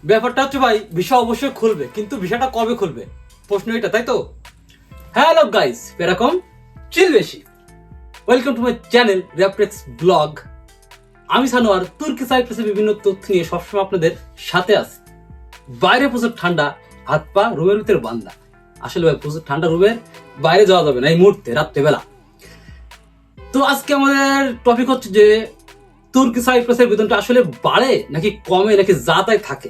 ব্যাপারটা হচ্ছে ভাই, ভিসা অবশ্যই খুলবে, কিন্তু ভিসাটা কবে খুলবে প্রশ্ন এটা, তাই তো? হ্যালো গাইস, এরকম চিল বেশি। Welcome to my channel Raptex blog. আমি সানোয়ার তুর্কি সাইপ্রাসের বিভিন্ন তথ্য নিয়ে সবসময় আপনাদের সাথে আছি। বাইরে প্রচুর ঠান্ডা, হাত পা রুমের ভিতরে বান্ধা। আসলে ভাই প্রচুর ঠান্ডা, রুমের বাইরে যাওয়া যাবে না এই মুহূর্তে, রাত্রেবেলা। তো আজকে আমাদের টপিক হচ্ছে যে তুর্কি সাইপ্রাসের বেতনটা আসলে বাড়ে নাকি কমে, নাকি যা তাই থাকে,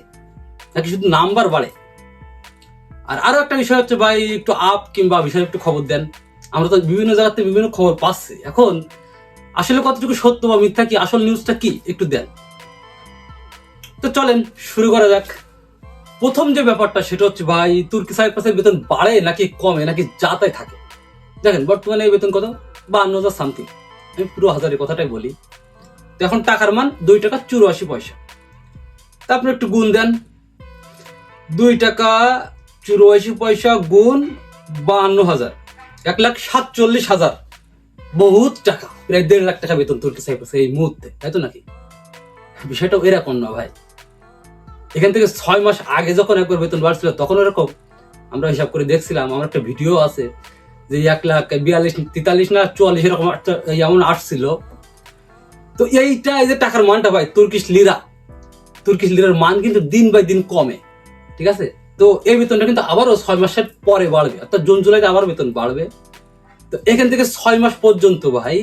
নাকি শুধু নাম্বার বাড়ে। আর আরো একটা বিষয় হচ্ছে ভাই, একটু আপ কিংবা বিষয় একটু খবর দেন। আমরা তো বিভিন্ন জায়গাতে বিভিন্ন খবর পাচ্ছি, এখন আসলে কতটুকু সত্য বা মিথ্যা, কি আসল নিউজটা কি একটু দেন। তো চলেন শুরু করা যাক। প্রথম যে ব্যাপারটা সেটা হচ্ছে ভাই, তুর্কি সাইপ্রাসের বেতন বাড়ে নাকি কমে, নাকি যা তাই থাকে। দেখেন বর্তমানে এই বেতন কত, 52,000 সামথিং। আমি পুরো হাজারের কথাটাই বলি। তো এখন টাকার মান 2 টাকা 84 পয়সা। তা আপনি একটু গুণ দেন, 2 টাকা 84 পয়সা গুণ 52,000, 1,47,000। বহুত টাকা, প্রায় 1.5 লাখ টাকা বেতন তুর্কি সাইপ্রাসে এই মুহূর্তে, তাই তো নাকি? বিষয়টা এরকম না ভাই। এখান থেকে 6 মাস আগে যখন একবার বেতন বাড়ছিল তখন এরকম আমরা হিসাব করে দেখছিলাম, আমার একটা ভিডিও আছে যে 1,42,43 না 44 এরকম এমন আসছিল। তো এইটা, এই যে টাকার মানটা ভাই, তুর্কিশ লিরার মান কিন্তু দিন বাই দিন কমে, ঠিক আছে? তো এই বেতনটা কিন্তু আবারও 6 মাসের পরে বাড়বে, অর্থাৎ জুন জুলাইতে আবার বেতন বাড়বে। তো এখান থেকে 6 মাস পর্যন্ত ভাই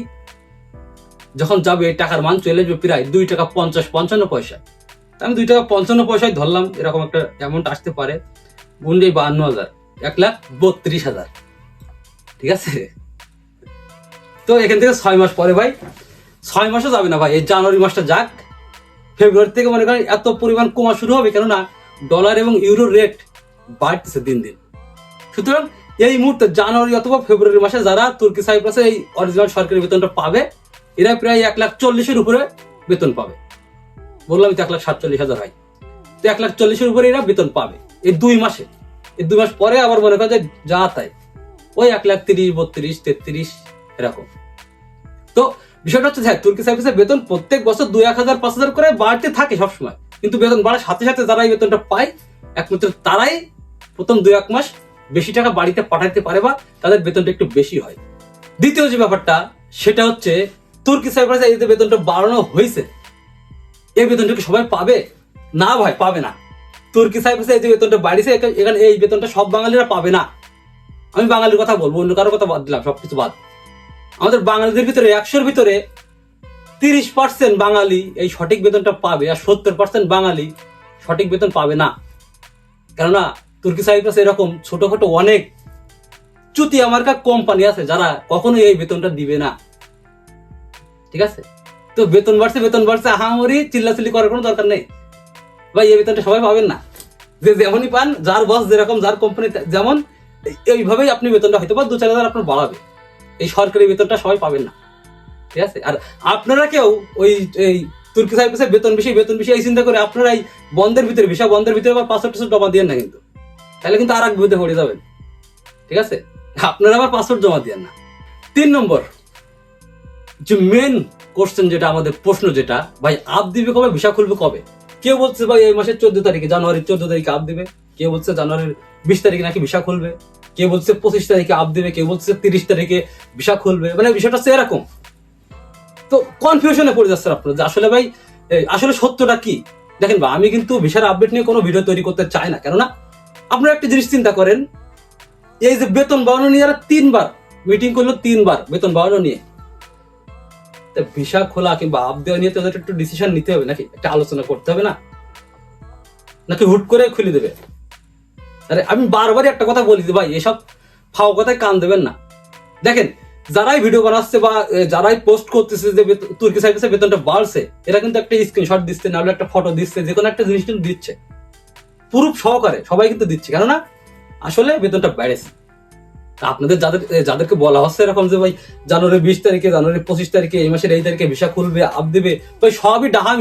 যখন যাবে, টাকার মান চলে যাবে প্রায় 2 টাকা 50-55 পয়সা। আমি 2 টাকা 55 পয়সায় ধরলাম, এরকম একটা অ্যামাউন্ট আসতে পারে। গুণে 52,000, 1,32,000, ঠিক আছে? তো এখান থেকে 6 মাস পরে ভাই, 6 মাসও যাবে না ভাই, এই জানুয়ারি মাসটা যাক, ফেব্রুয়ারি থেকে মনে করেন এত পরিমাণ কমা শুরু হবে, কেননা ডলার এবং ইউরোর রেট বাড়তেছে দিন দিন। সুতরাং এই মুহূর্তে জানুয়ারি অথবা ফেব্রুয়ারি মাসে যারা তুর্কি সাইপ্রাসে এই অরিজিনাল সরকারি বেতনটা পাবে, এরা প্রায় 1,40,000-এর উপরে বেতন পাবে। বললাম তো 1,47,000 হয়। তো 1,40,000-এর উপরে এরা বেতন পাবে এই 2 মাসে। এই 2 মাস পরে আবার মনে করেন যে যা তাই ওই 1,30,000, 32, 33 এরকম। তো বিষয়টা হচ্ছে, তুর্কি সাইপ্রাসের বেতন প্রত্যেক বছর 2,1,000-5,000 করে বাড়তে থাকে সবসময়, কিন্তু বেতন বাড়ার সাথে সাথে যারা এই বেতনটা পায় একমাত্র তারাই প্রথম 2-1 মাস বেশি টাকা বাড়িতে পাঠাইতে পারে, বা তাদের বেতনটা একটু বেশি হয়। দ্বিতীয় যে ব্যাপারটা সেটা হচ্ছে, তুর্কি সাইপ্রাসে এই যে বেতনটা বাড়ানো হয়েছে, এই বেতনটা কি সবাই পাবে? না ভাই, পাবে না। তুর্কি সাইপ্রাসে এই যে বেতনটা বাড়িছে, এখানে এই বেতনটা সব বাঙালিরা পাবে না। আমি বাঙালির কথা বলবো, অন্য কারোর কথা বাদ দিলাম, সবকিছু বাদ। আমাদের বাঙালিদের ভিতরে 100-র ভিতরে 30% বাঙালি এই সঠিক বেতনটা পাবে, আর 70% বাঙালি সঠিক বেতন পাবে না। কেননা তুর্কি সাইপ্রাসে এরকম ছোটখাটো অনেক চুতিয়া মার্কা কোম্পানি আছে যারা কখনোই এই বেতনটা দিবে না, ঠিক আছে? তো বেতন বাড়ছে আহামরি চিল্লাচিল্লি করার কোনো দরকার নেই ভাই, এই বেতনটা সবাই পাবেন না। যে যেমনই পান, যার বস যেরকম, যার কোম্পানি যেমন, এইভাবেই আপনি বেতনটা হয়তো বা 2-4 হাজার আপনার বাড়াবে। এই সরকারি বেতনটা সবাই পাবেন না, ঠিক আছে? আর আপনারা কেউ ওই এই তুর্কি সাইপ্রাসে বেতন বেশি এই চিন্তা করে আপনারা এই ভিসা বন্ধের ভিতরে আবার পাসপোর্ট জমা দিয়ে না, কিন্তু তাহলে কিন্তু আর এক বিপদে পড়ে যাবেন, ঠিক আছে? আপনারা আবার পাসপোর্ট জমা দিয়ে না। 3 নম্বর যে মেন কোশ্চেন, যেটা আমাদের প্রশ্ন, যেটা ভাই আপ দিবে কবে, ভিসা খুলবে কবে? কেউ বলছে ভাই এই মাসের 14 তারিখে, জানুয়ারির 14 তারিখে আপ দিবে। কেউ বলছে জানুয়ারির 20 তারিখে নাকি ভিসা খুলবে। কেউ বলছে 25 তারিখে আপ দিবে, কেউ বলছে 30 তারিখে ভিসা খুলবে। মানে বিষয়টা হচ্ছে এরকম। তো কনফিউশনে পড়ে যাচ্ছে আপনারা যে আসলে ভাই আসলে সত্যটা কি। দেখেন ভাই, আমি কিন্তু ভিসার আপডেট নিয়ে কোনো ভিডিও তৈরি করতে চাই না, কেননা আপনারা একটা জিনিস চিন্তা করেন, এই যে বেতন বাড়ানো নিয়ে 3বার মিটিং করলো, 3বার বেতন বাড়ানো নিয়ে। ভিসা খোলা কিংবা আপ দেওয়া নিয়ে তাদের একটু ডিসিশন নিতে হবে, নাকি একটা আলোচনা করতে হবে না, নাকি হুট করে খুলে দেবে? আরে আমি বারবারই একটা কথা বলি যে ভাই, এসব ফাও কথায় কান দেবেন না। দেখেন, যারাই ভিডিও বানাচ্ছে বা যারাই পোস্ট করতেছে যে তুর্কি সাইপ্রাসে বেতনটা বাড়ছে, এরা কিন্তু একটা স্ক্রিনশট দিচ্ছে, নাহলে একটা ফটো দিচ্ছে, যে কোনো একটা জিনিস কিন্তু দিচ্ছে, প্রুফ সহকারে সবাই কিন্তু দিচ্ছে, কেননা আসলে বেতনটা বেড়েছে। আপনাদের যাদেরকে বলা হচ্ছে এরকম যে ভাই জানুয়ারি 20 তারিখে, জানুয়ারি 25 তারিখে, এই মাসের এই তারিখে ভিসা খুলবে, আপ দিবে, ভাই সবই ডাহা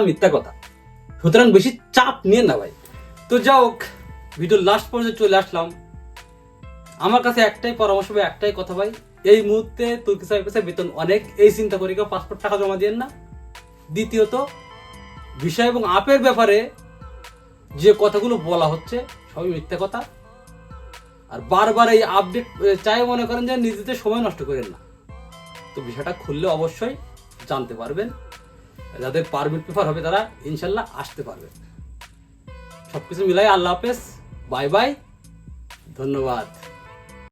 মিথ্যা কথা। সুতরাং বেশি চাপ নিয়ে না ভাই। তো যাও, ভিডিওর লাস্ট পর্যন্ত চলে আসলাম। আমার কাছে একটাই পরামর্শ ভাই, একটাই কথা ভাই, এই মুহূর্তে তুর্কি সাইপ্রাসে বেতন অনেক, এই চিন্তা করে কেউ পাসপোর্ট টাকা জমা দিয়েন না। দ্বিতীয়ত, বিষয় এবং আপের ব্যাপারে যে কথাগুলো বলা হচ্ছে সবই মিথ্যা কথা। আর বারবার এই আপডেট চাই মনে করেন যে নিজেদের সময় নষ্ট করেন না। তো বিষয়টা খুললে অবশ্যই জানতে পারবেন। যাদের পারমিট পেপার হবে তারা ইনশাল্লাহ আসতে পারবেন। সবকিছু মিলাই আল্লাহ হাফেজ, বাই বাই, ধন্যবাদ।